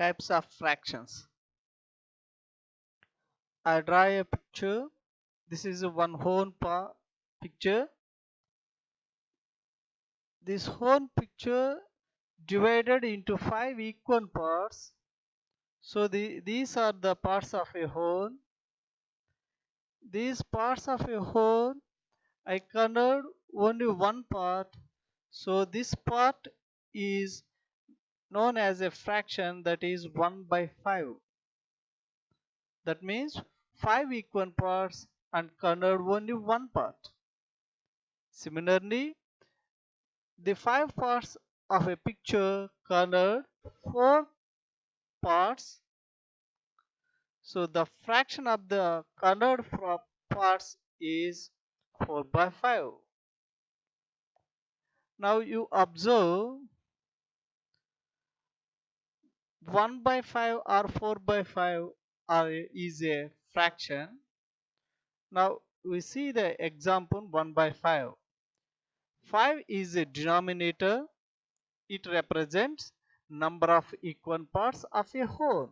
Types of fractions. I draw a picture. This is a one whole picture. This whole picture divided into 5 equal parts. So these are the parts of a whole. These parts of a whole, I considered only one part. So this part is known as a fraction, that is 1 by 5. That means 5 equal parts and considered only one part. Similarly, the 5 parts of a picture considered 4 parts. So the fraction of the colored parts is 4 by 5. Now you observe 1 by 5 or 4 by 5 is a fraction. Now we see the example 1 by 5. 5 is a denominator. It represents number of equal parts of a whole.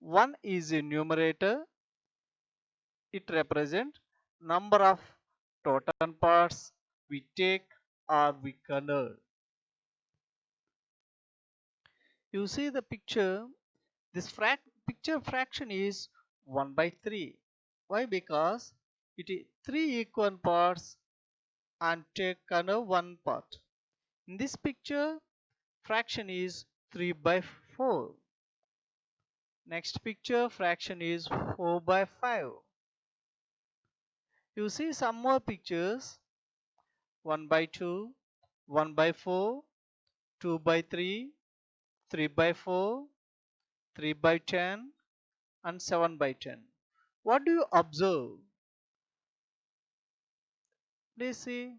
1 is a numerator. It represents number of total parts we take or we convert. You see the picture. This picture fraction is 1 by 3. Why? Because it is 3 equal parts and take one part. In this picture, fraction is 3 by 4. Next picture, fraction is 4 by 5. You see some more pictures. 1 by 2, 1 by 4, 2 by 3, 3 by 4, 3 by 10 and 7 by 10. What do you observe? Please see.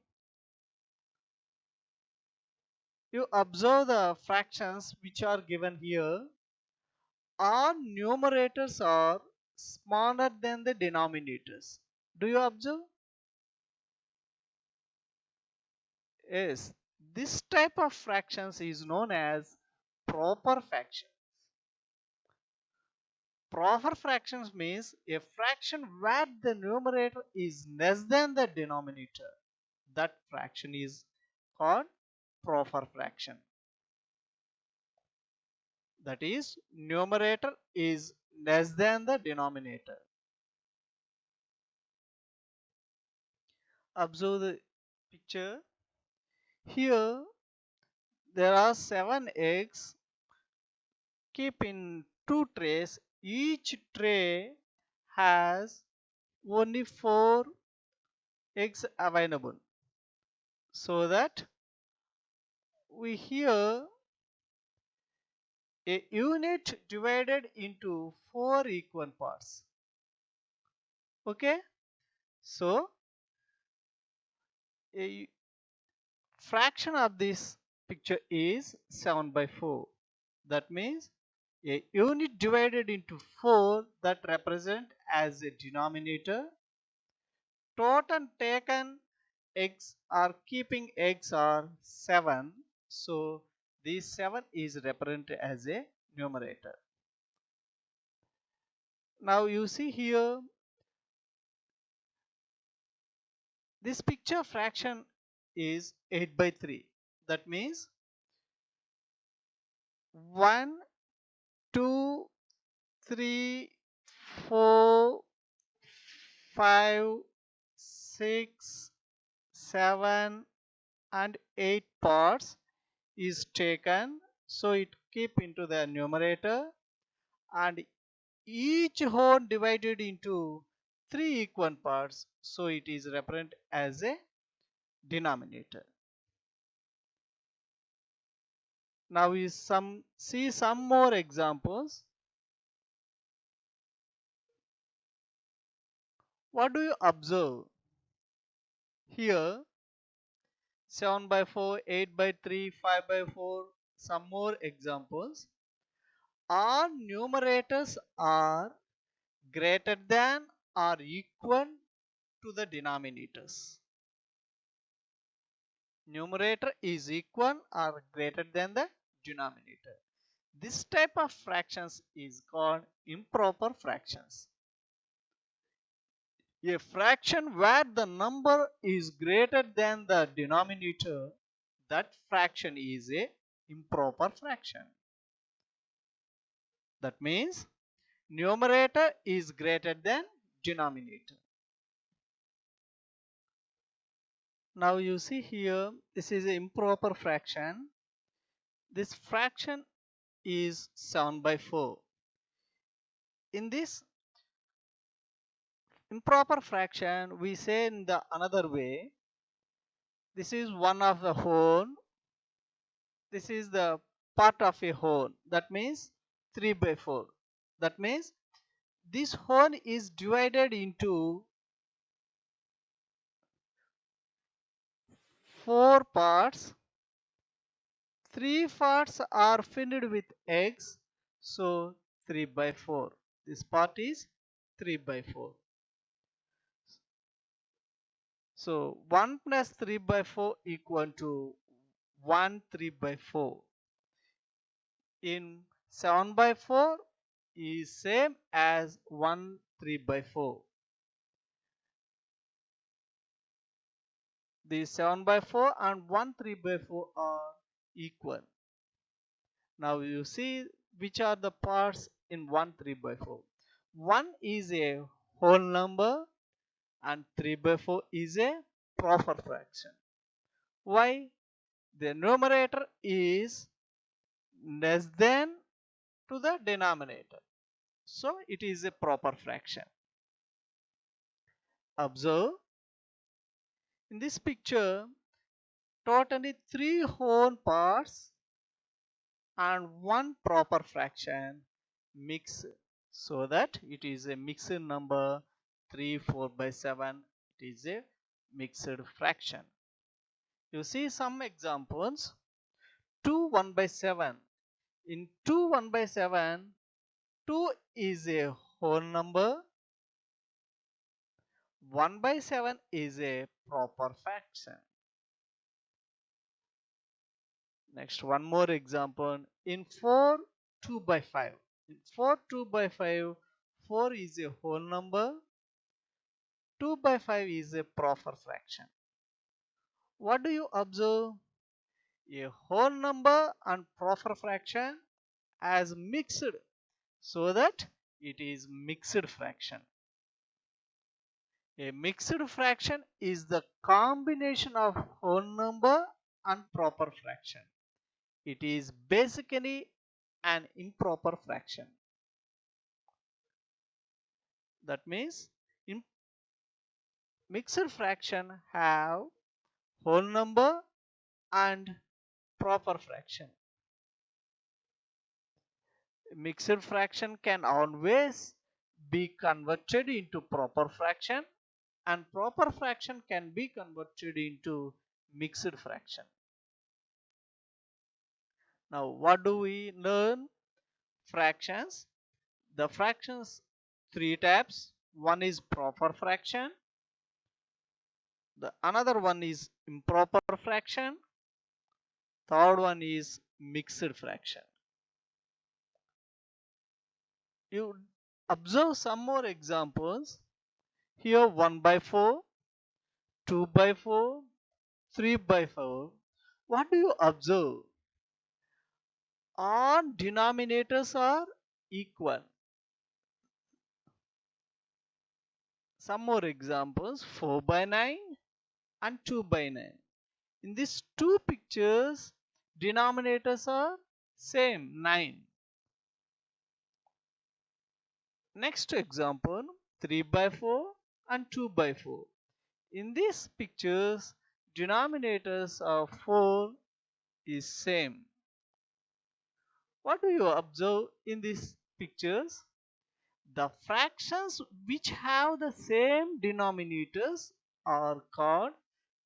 You observe the fractions which are given here. All numerators are smaller than the denominators. Do you observe? Yes. This type of fractions is known as proper fractions. Proper fractions means a fraction where the numerator is less than the denominator. That fraction is called proper fraction. That is, numerator is less than the denominator. Observe the picture. Here there are 7 eggs kept in 2 trays. Each tray has only 4 eggs available. So that we here a unit divided into 4 equal parts. Okay, so a fraction of this picture is 7 by 4. That means a unit divided into 4 that represent as a denominator. Total taken eggs or keeping eggs are 7. So this 7 is represented as a numerator. Now you see here this picture fraction is 8 by 3. That means 1, 2, 3, 4, 5, 6, 7 and 8 parts is taken. So it keep into the numerator and each whole divided into 3 equal parts. So it is represented as a denominator. Now we see some more examples. What do you observe? Here 7 by 4, 8 by 3, 5 by 4, some more examples. All numerators are greater than or equal to the denominators. Numerator is equal or greater than the denominator. This type of fractions is called improper fractions. A fraction where the number is greater than the denominator, that fraction is a improper fraction. That means numerator is greater than denominator. Now you see here, this is an improper fraction. This fraction is 7 by 4. In this improper fraction, we say in the another way, this is one of the whole, this is the part of a whole. That means 3 by 4. That means this whole is divided into 4 parts. 3 parts are filled with eggs, so 3 by 4. This part is 3 by 4. So 1 plus 3 by 4 equal to 1 3 by 4. In 7 by 4 is same as 1 3 by 4. The 7 by 4 and 1 3 by 4 are equal. Now you see which are the parts in 1 3 by 4. 1 is a whole number and 3 by 4 is a proper fraction. Why? The numerator is less than to the denominator. So it is a proper fraction. Observe, in this picture, totally 3 whole parts and 1 proper fraction mixed, so that it is a mixed number 3 4 by 7. It is a mixed fraction. You see some examples. 2 1 by 7. In 2 1 by 7, 2 is a whole number, 1 by 7 is a proper fraction. Next, one more example. In 4 2 by 5. In 4 2 by 5, 4 is a whole number, 2 by 5 is a proper fraction. What do you observe? A whole number and proper fraction as mixed, so that it is mixed fraction. A mixed fraction is the combination of whole number and proper fraction. It is basically an improper fraction. That means mixed fraction have whole number and proper fraction. Mixed fraction can always be converted into proper fraction, and proper fraction can be converted into mixed fraction. Now what do we learn? Fractions. The fractions 3 types. One is proper fraction, the another one is improper fraction, third one is mixed fraction. You observe some more examples. Here 1 by 4, 2 by 4, 3 by 4. What do you observe? All denominators are equal. Some more examples. 4 by 9 and 2 by 9. In these two pictures, denominators are same, 9. Next example, 3 by 4 and 2 by 4. In these pictures, denominators of 4 is same. What do you observe in these pictures? The fractions which have the same denominators are called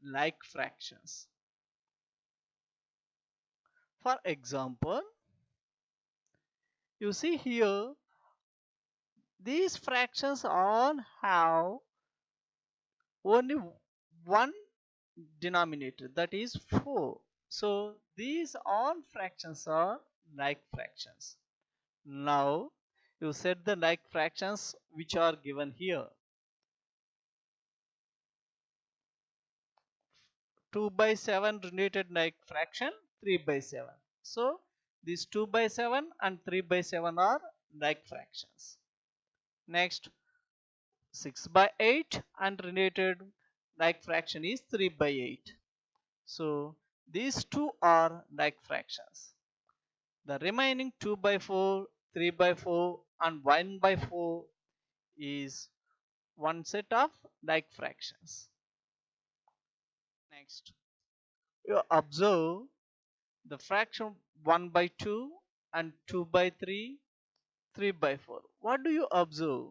like fractions. For example, you see here, these fractions all have only one denominator, that is 4. So these all fractions are like fractions. Now you set the like fractions which are given here. 2 by 7 related like fraction 3 by 7. So these 2 by 7 and 3 by 7 are like fractions. Next 6 by 8 and related like fraction is 3 by 8. So these two are like fractions. The remaining 2 by 4, 3 by 4 and 1 by 4 is one set of like fractions. Next, you observe the fraction 1 by 2 and 2 by 3, 3 by 4. What do you observe?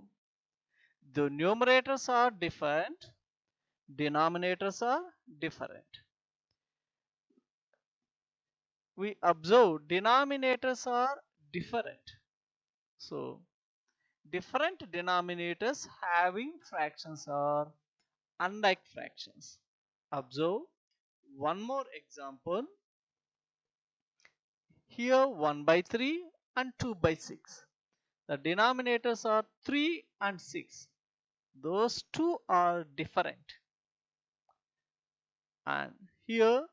The numerators are different, denominators are different. We observe denominators are different. So, different denominators having fractions are unlike fractions. Observe one more example. Here 1 by 3 and 2 by 6. The denominators are 3 and 6. Those two are different. And here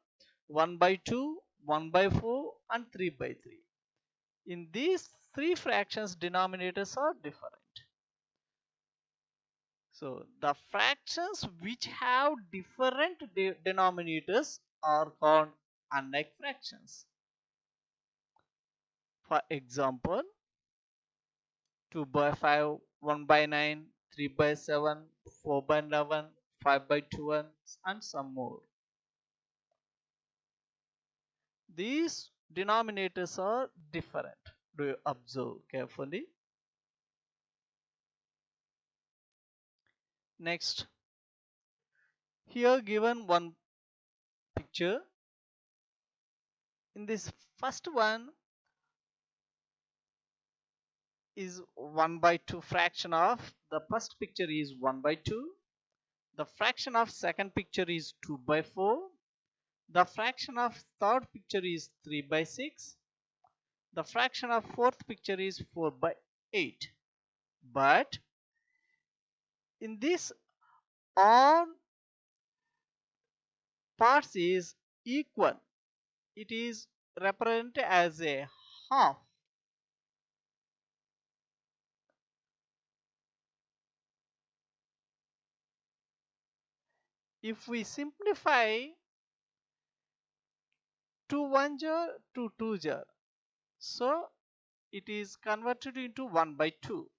1 by 2, 1 by 4 and 3 by 3. In these three fractions denominators are different. So the fractions which have different denominators are called unlike fractions. For example, 2 by 5, 1 by 9, 3 by 7, 4 by 11, 5 by 12 and some more. These denominators are different. Do you observe carefully? Next, here given one picture. In this first one is 1 by 2 fraction of the first picture is 1 by 2. The fraction of second picture is 2 by 4. The fraction of third picture is 3 by 6. The fraction of fourth picture is 4 by 8. But in this all parts is equal. It is represented as a half. If we simplify 2 1 jar to 2 jar, so it is converted into 1 by 2.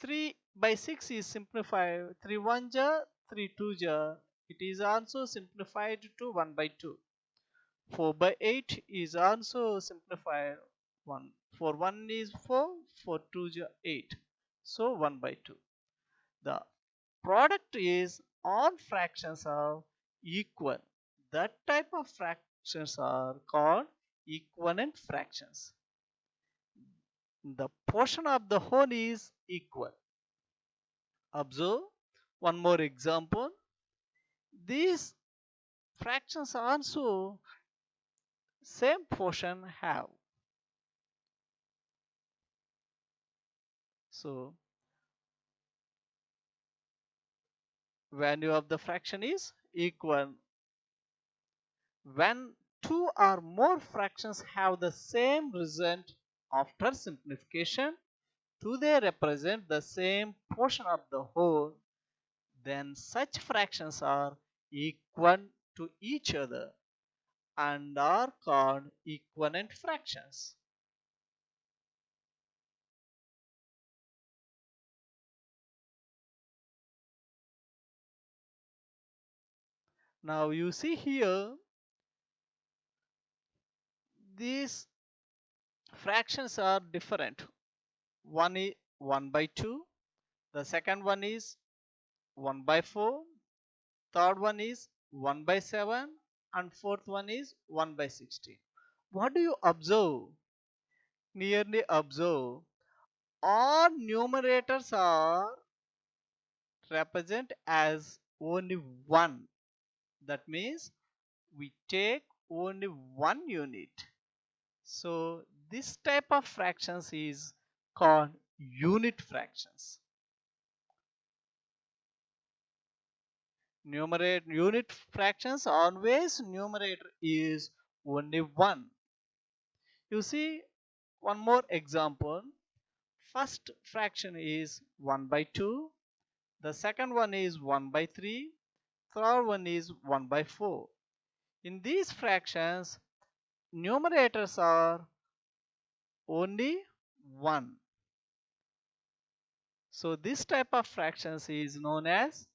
3 by 6 is simplified 3 1 jar 3 2 jar. It is also simplified to 1 by 2. 4 by 8 is also simplified 1. 4 1 is 4, 4 2 jar 8. So 1 by 2. The product is all fractions are equal. That type of fractions are called equivalent fractions. The portion of the whole is equal. Observe one more example. These fractions also same portion have. So value of the fraction is equal. When two or more fractions have the same result after simplification, do they represent the same portion of the whole, then such fractions are equal to each other and are called equivalent fractions. Now you see here these fractions are different. One is 1 by 2, the second one is 1 by 4, third one is 1 by 7 and fourth one is 1 by 16. What do you observe? Nearly observe all numerators are represent as only one. That means we take only one unit. So this type of fractions is called unit fractions. Unit fractions, always numerator is only 1. You see one more example. First fraction is 1 by 2. The second one is 1 by 3. Third one is 1 by 4. In these fractions, numerators are only 1. So this type of fractions is known as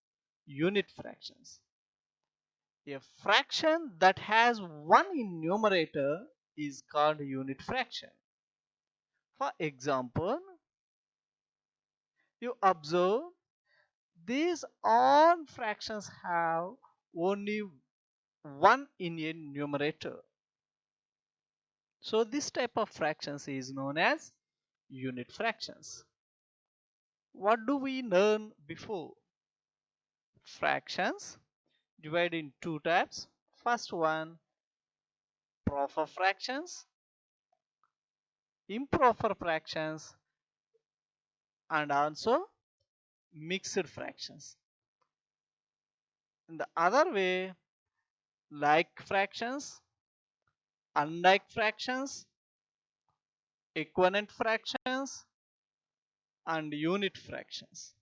unit fractions. A fraction that has 1 in numerator is called unit fraction. For example, you observe these all fractions have only 1 in a numerator. So this type of fractions is known as unit fractions. What do we learn before? Fractions divided in two types. First one, proper fractions, improper fractions, and also mixed fractions. In the other way, like fractions, unlike fractions, equivalent fractions, and unit fractions.